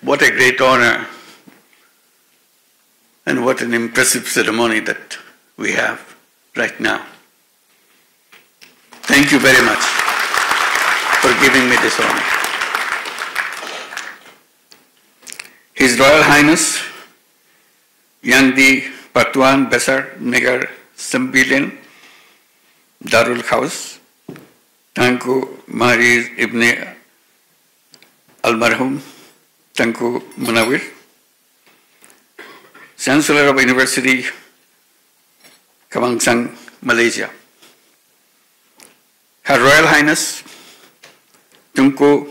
What a great honor and what an impressive ceremony that we have right now. Thank you very much for giving me this honor. His Royal Highness Yangdi Pertuan Besar Negar Sembilan Darul House Tangku Mahriz Ibn Almarhum Tangku Munawir, Chancellor of University Kebangsaan Malaysia, Her Royal Highness Tunku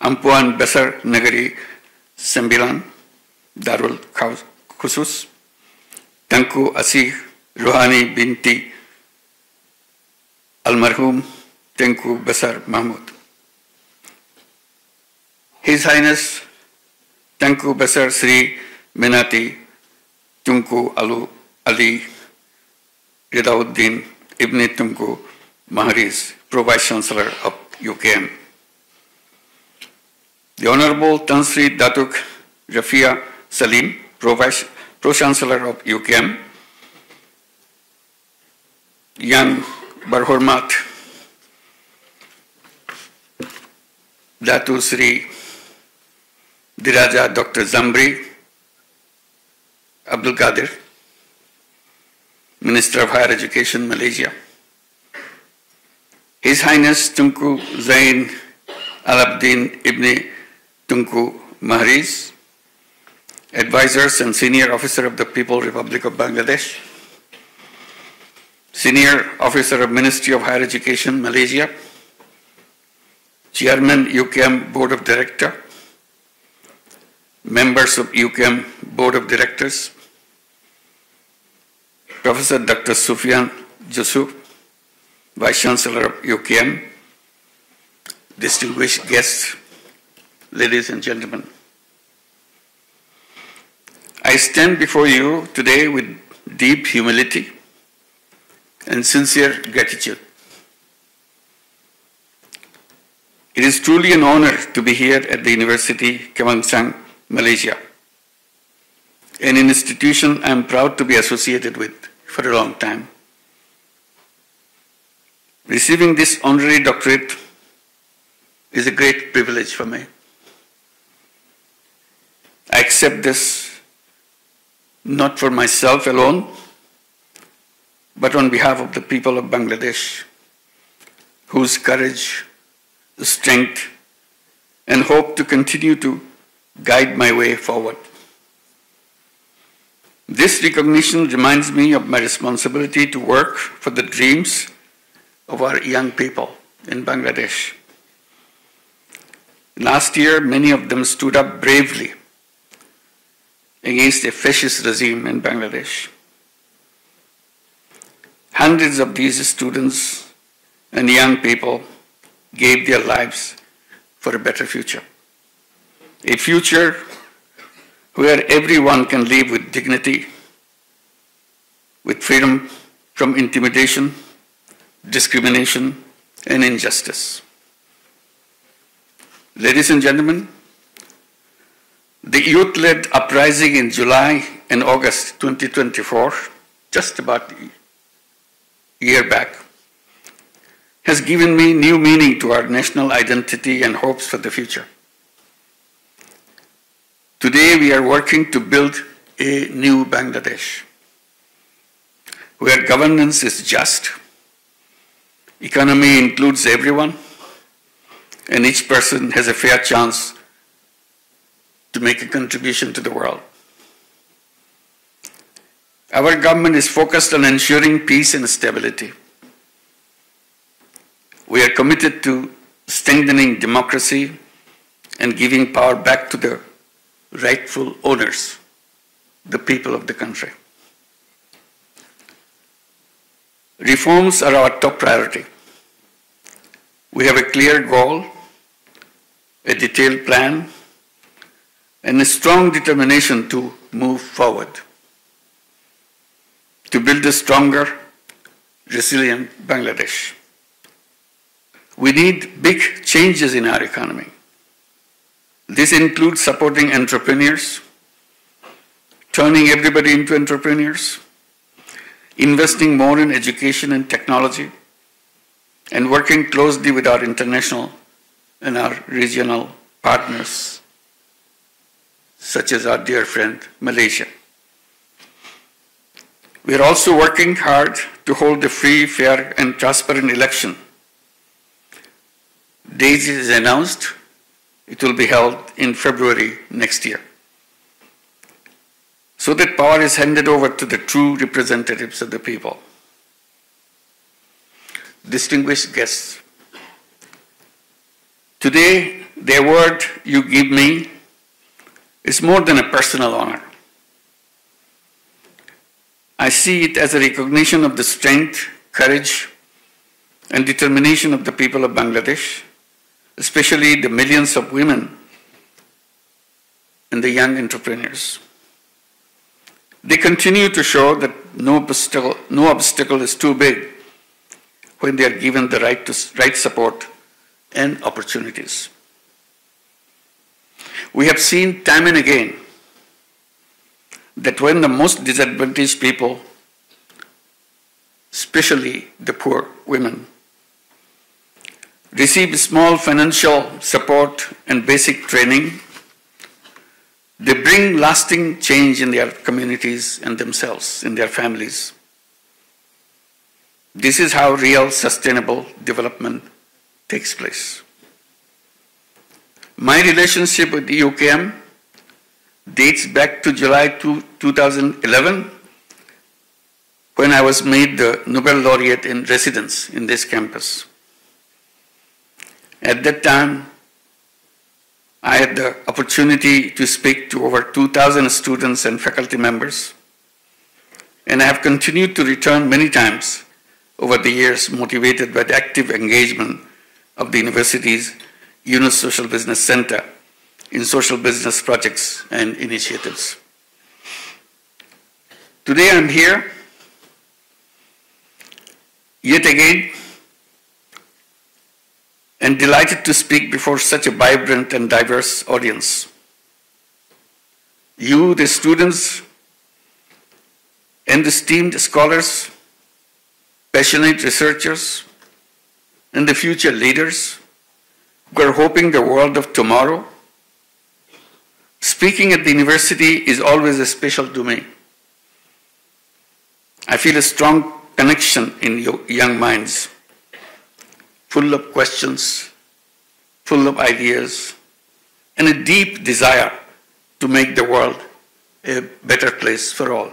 Ampuan Besar Negeri Sembilan Darul Khusus Tangku Asih Rohani Binti Almarhum Tengku Besar Mahmud, His Highness Tengku Besar Sri Menati Tunku Ali Ridauddin Ibn Tunku Mahriz, Pro-Vice Chancellor of UKM, the Honorable Tan Sri Datuk Rafia Salim, Pro-Chancellor of UKM, Yang Berhormat Datu Sri Diraja Dr. Zamri Abdul Qadir, Minister of Higher Education, Malaysia, His Highness Tunku Zain Alabdin Ibn Tunku Mahriz, Advisors and Senior Officer of the People's Republic of Bangladesh, Senior Officer of Ministry of Higher Education, Malaysia, Chairman UKM Board of Directors, members of UKM Board of Directors, Professor Dr. Sufyan Jusuf, Vice Chancellor of UKM, distinguished guests, ladies and gentlemen. I stand before you today with deep humility and sincere gratitude. It is truly an honor to be here at the University Kebangsaan, Malaysia, an institution I am proud to be associated with for a long time. Receiving this honorary doctorate is a great privilege for me. I accept this not for myself alone, but on behalf of the people of Bangladesh, whose courage, strength, and hope to continue to guide my way forward. This recognition reminds me of my responsibility to work for the dreams of our young people in Bangladesh. Last year, many of them stood up bravely against a fascist regime in Bangladesh. Hundreds of these students and young people gave their lives for a better future. A future where everyone can live with dignity, with freedom from intimidation, discrimination, and injustice. Ladies and gentlemen, the youth-led uprising in July and August 2024, just about a year back, has given me new meaning to our national identity and hopes for the future. Today we are working to build a new Bangladesh, where governance is just, economy includes everyone, and each person has a fair chance to make a contribution to the world. Our government is focused on ensuring peace and stability. We are committed to strengthening democracy and giving power back to the rightful owners, the people of the country. Reforms are our top priority. We have a clear goal, a detailed plan, and a strong determination to move forward, to build a stronger, resilient Bangladesh. We need big changes in our economy. This includes supporting entrepreneurs, turning everybody into entrepreneurs, investing more in education and technology, and working closely with our international and our regional partners, such as our dear friend Malaysia. We are also working hard to hold a free, fair, and transparent election. Date is announced. It will be held in February next year, so that power is handed over to the true representatives of the people. Distinguished guests, today the award you give me is more than a personal honor. I see it as a recognition of the strength, courage, and determination of the people of Bangladesh, especially the millions of women and the young entrepreneurs. They continue to show that no obstacle is too big when they are given the right support and opportunities. We have seen time and again that when the most disadvantaged people, especially the poor women, receive small financial support and basic training, they bring lasting change in their communities and themselves, in their families. This is how real sustainable development takes place. My relationship with the UKM dates back to July 2011, when I was made the Nobel laureate in residence in this campus. At that time, I had the opportunity to speak to over 2,000 students and faculty members, and I have continued to return many times over the years, motivated by the active engagement of the university's Yunus Social Business Center in social business projects and initiatives. Today I'm here, yet again, and delighted to speak before such a vibrant and diverse audience. You, the students, and esteemed scholars, passionate researchers, and the future leaders who are hoping the world of tomorrow. Speaking at the university is always special to me. I feel a strong connection in young minds, full of questions, full of ideas, and a deep desire to make the world a better place for all.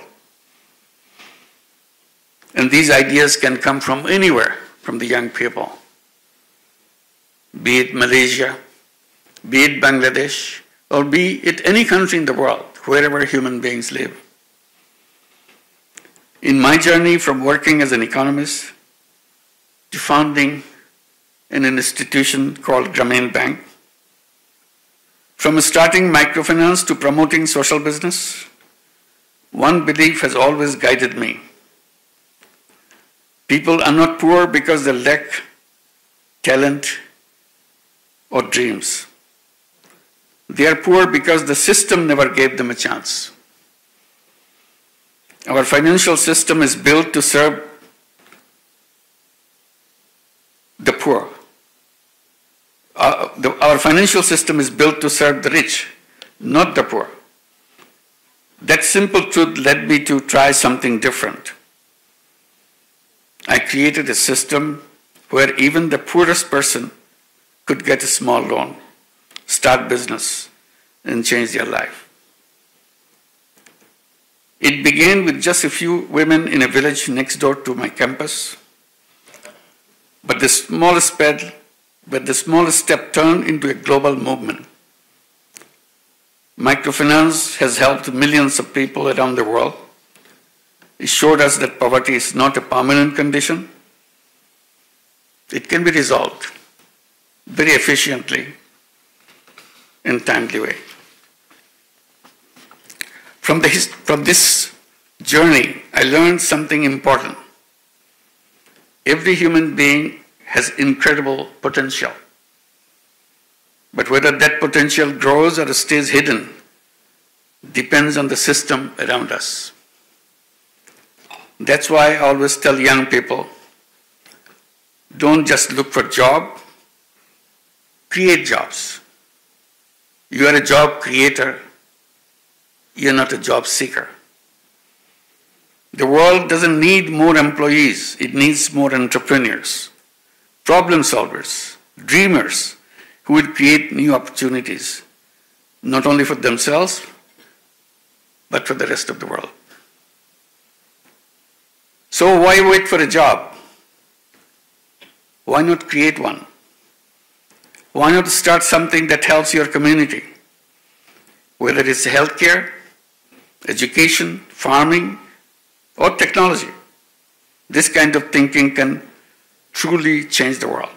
And these ideas can come from anywhere, from the young people, be it Malaysia, be it Bangladesh, or be it any country in the world, wherever human beings live. In my journey from working as an economist to founding an institution called Grameen Bank, from starting microfinance to promoting social business, one belief has always guided me. People are not poor because they lack talent or dreams. They are poor because the system never gave them a chance. Our financial system is built to serve the poor. Our financial system is built to serve the rich, not the poor. That simple truth led me to try something different. I created a system where even the poorest person could get a small loan, start business, and change their life. It began with just a few women in a village next door to my campus, but the smallest step turned into a global movement. Microfinance has helped millions of people around the world. It showed us that poverty is not a permanent condition. It can be resolved very efficiently in a timely way. From this journey, I learned something important. Every human being has incredible potential. But whether that potential grows or stays hidden depends on the system around us. That's why I always tell young people, don't just look for a job, create jobs. You are a job creator, you're not a job seeker. The world doesn't need more employees, it needs more entrepreneurs, problem solvers, dreamers who will create new opportunities, not only for themselves, but for the rest of the world. So why wait for a job? Why not create one? Why not start something that helps your community? Whether it's healthcare, education, farming, or technology. This kind of thinking can truly change the world.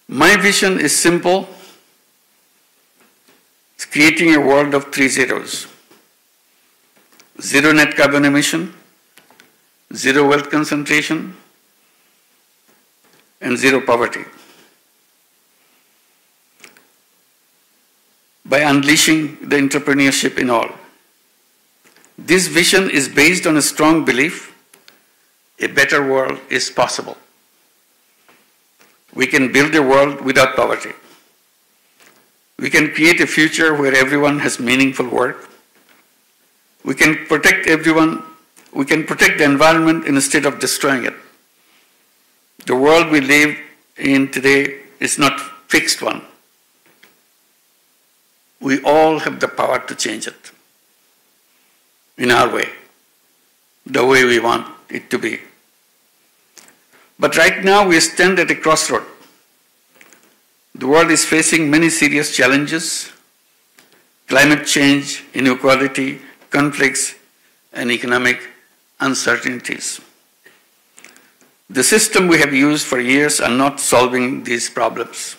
My vision is simple. It's creating a world of 3 zeros. 0 net carbon emission, 0 wealth concentration, and 0 poverty. By unleashing the entrepreneurship in all. This vision is based on a strong belief a better world is possible. We can build a world without poverty. We can create a future where everyone has meaningful work. We can protect everyone. We can protect the environment instead of destroying it. The world we live in today is not a fixed one. We all have the power to change it in our way, the way we want it to be. But right now we stand at a crossroad. The world is facing many serious challenges: climate change, inequality, conflicts, and economic uncertainties. The system we have used for years are not solving these problems.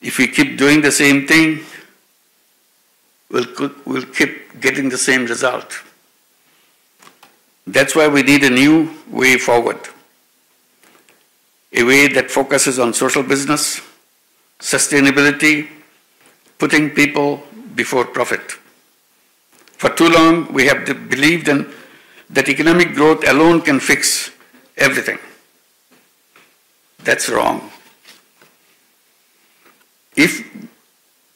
If we keep doing the same thing, we'll keep getting the same result. That's why we need a new way forward. A way that focuses on social business, sustainability, putting people before profit. For too long, we have believed that economic growth alone can fix everything. That's wrong. If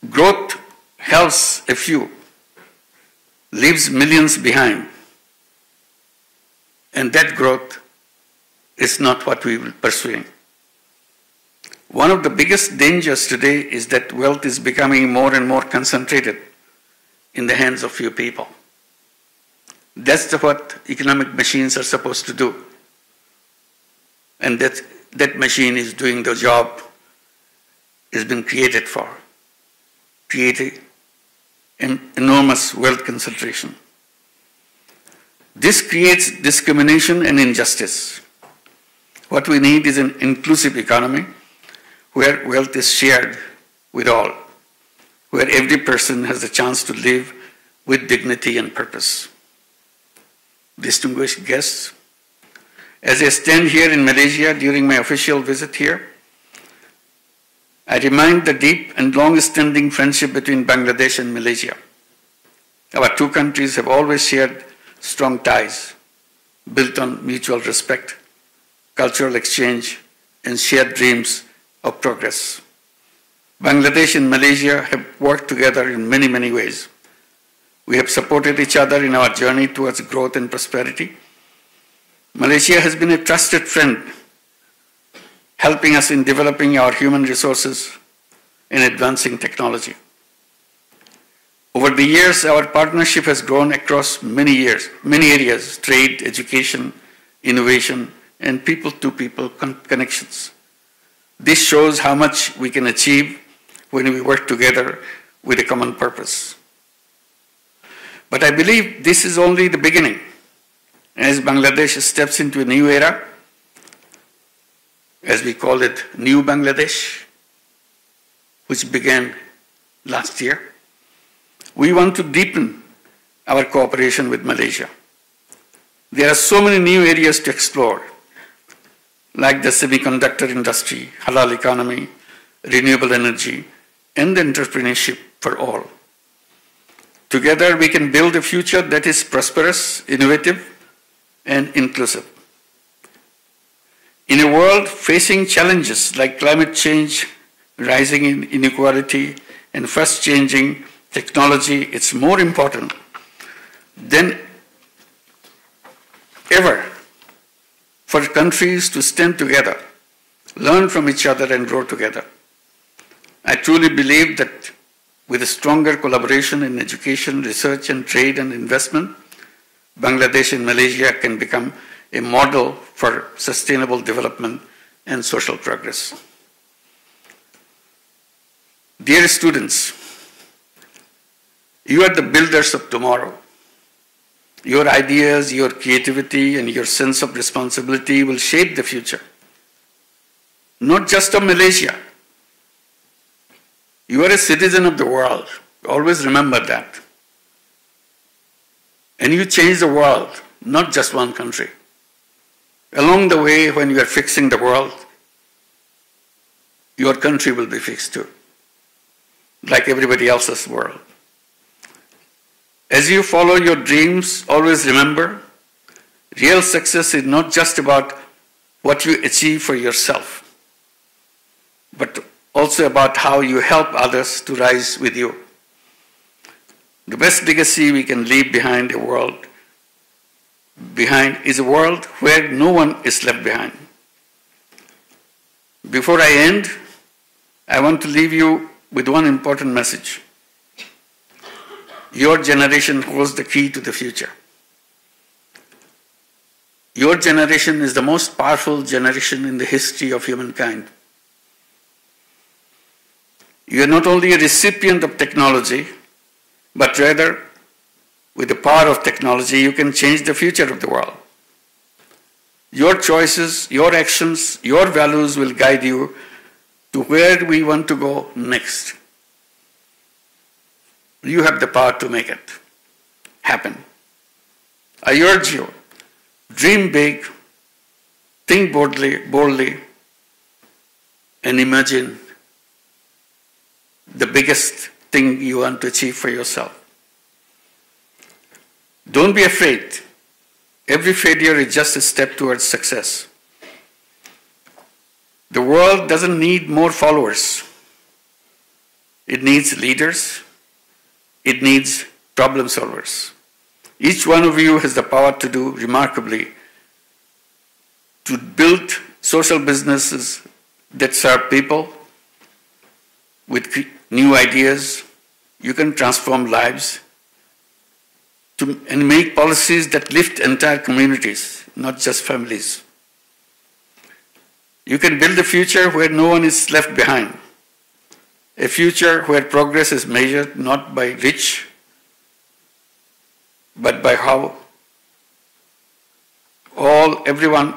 growth helps a few, leaves millions behind, and that growth is not what we will pursue. One of the biggest dangers today is that wealth is becoming more and more concentrated in the hands of few people. That's what economic machines are supposed to do. And that machine is doing the job it's been created for, creating an enormous wealth concentration. This creates discrimination and injustice. What we need is an inclusive economy where wealth is shared with all, where every person has the chance to live with dignity and purpose. Distinguished guests, as I stand here in Malaysia during my official visit here, I remind the deep and long-standing friendship between Bangladesh and Malaysia. Our two countries have always shared strong ties built on mutual respect, cultural exchange, and shared dreams of progress. Bangladesh and Malaysia have worked together in many, many ways. We have supported each other in our journey towards growth and prosperity. Malaysia has been a trusted friend, helping us in developing our human resources and advancing technology. Over the years, our partnership has grown across many areas: trade, education, innovation, and people-to-people connections. This shows how much we can achieve when we work together with a common purpose. But I believe this is only the beginning. As Bangladesh steps into a new era, as we call it, New Bangladesh, which began last year, we want to deepen our cooperation with Malaysia. There are so many new areas to explore. like the semiconductor industry, halal economy, renewable energy, and entrepreneurship for all. Together, we can build a future that is prosperous, innovative, and inclusive. In a world facing challenges like climate change, rising inequality, and fast-changing technology, it's more important than ever for countries to stand together, learn from each other, and grow together. I truly believe that with a stronger collaboration in education, research, and trade and investment, Bangladesh and Malaysia can become a model for sustainable development and social progress. Dear students, you are the builders of tomorrow. Your ideas, your creativity, and your sense of responsibility will shape the future. Not just of Malaysia. You are a citizen of the world. Always remember that. And you change the world, not just one country. Along the way, when you are fixing the world, your country will be fixed too, like everybody else's world. As you follow your dreams, always remember, real success is not just about what you achieve for yourself, but also about how you help others to rise with you. The best legacy we can leave behind is a world where no one is left behind. Before I end, I want to leave you with one important message. Your generation holds the key to the future. Your generation is the most powerful generation in the history of humankind. You are not only a recipient of technology, but rather, with the power of technology, you can change the future of the world. Your choices, your actions, your values will guide you to where we want to go next. You have the power to make it happen. I urge you, dream big, think boldly, and imagine the biggest thing you want to achieve for yourself. Don't be afraid. Every failure is just a step towards success. The world doesn't need more followers. It needs leaders. It needs problem solvers. Each one of you has the power to do remarkably, to build social businesses that serve people with new ideas. You can transform lives and make policies that lift entire communities, not just families. You can build a future where no one is left behind. A future where progress is measured not by rich, but by how everyone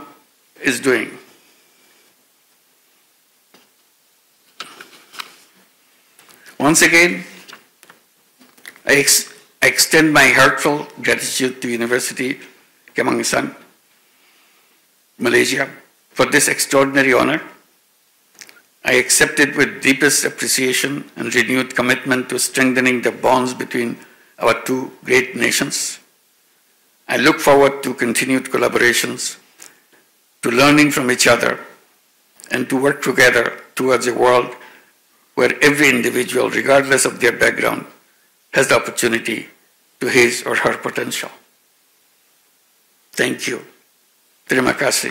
is doing. Once again, I extend my heartfelt gratitude to University Kemangisan, Malaysia, for this extraordinary honor. I accept it with deepest appreciation and renewed commitment to strengthening the bonds between our two great nations. I look forward to continued collaborations, to learning from each other, and to work together towards a world where every individual, regardless of their background, has the opportunity to his or her potential. Thank you. Terima kasih.